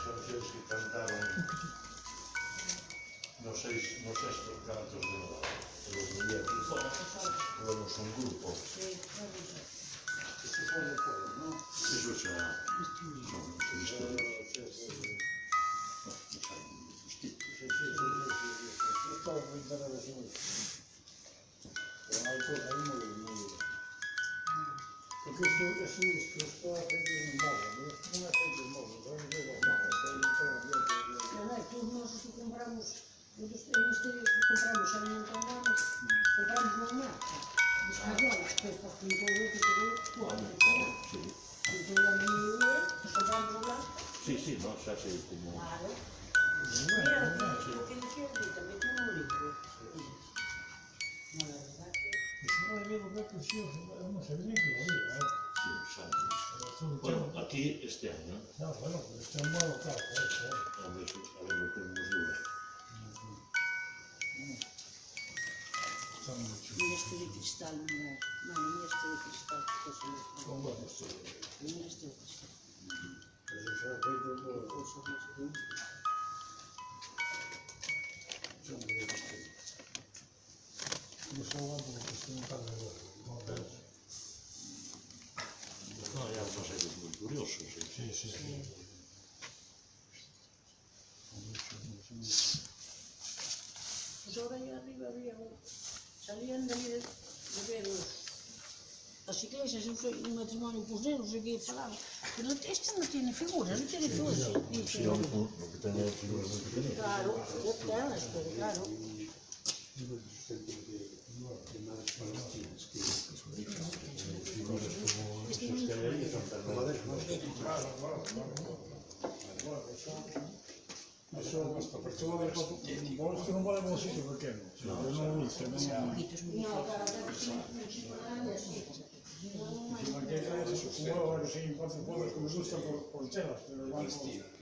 cancións que cantaron nos sextos cantos de los muñecos. Éramos un grupo. Isto foi de todo, non? Iso xa... Non, isto... Isto foi para a vecina. Pero hai cousa aí moi... Porque isto está feito en modo, non é feito en modo, non é feito en modo, Tú nós que compramos, compramos xa non compramos unha marca, de escayola, que depois pintou o que quedou cuatro, pintou a miña compramos lá. Sí, no, xa sei como... Claro. Mira, lo que dicía ahorita, me tengo un libro. No, la verdad que... isto non é mesmo que preciso, non sei nem que lo diga, Sí, xa. Bueno, aquí este año, no, bueno, pero este é un modo claro, a ver lo que nos dura. está moi chulo. Mira este de cristal, mira este de cristal, que se me Son buenos, sí. mira este de cristal. Pero xa feito por... Cosa máis bonita. son moi distintos. Eu só ando porque isto non está de agora, non vejo. No, hai algo seres moi curiosos, sí. Sí. Pues ahora aí arriba había salían de ver as iglesias, un matrimonio con nenos, e que falaba, pero este non tiene figuras, non tiene figuras. Sí, lo que ten é figuras moi pequenas. Claro, telas, pero claro. Eso basta, porque vos que non vale un sitio pequeno, eu non o hice, non... No, para ver si Aquí hay eso, como ahora sí, entonces puedes que me gusta por telas, pero igual no...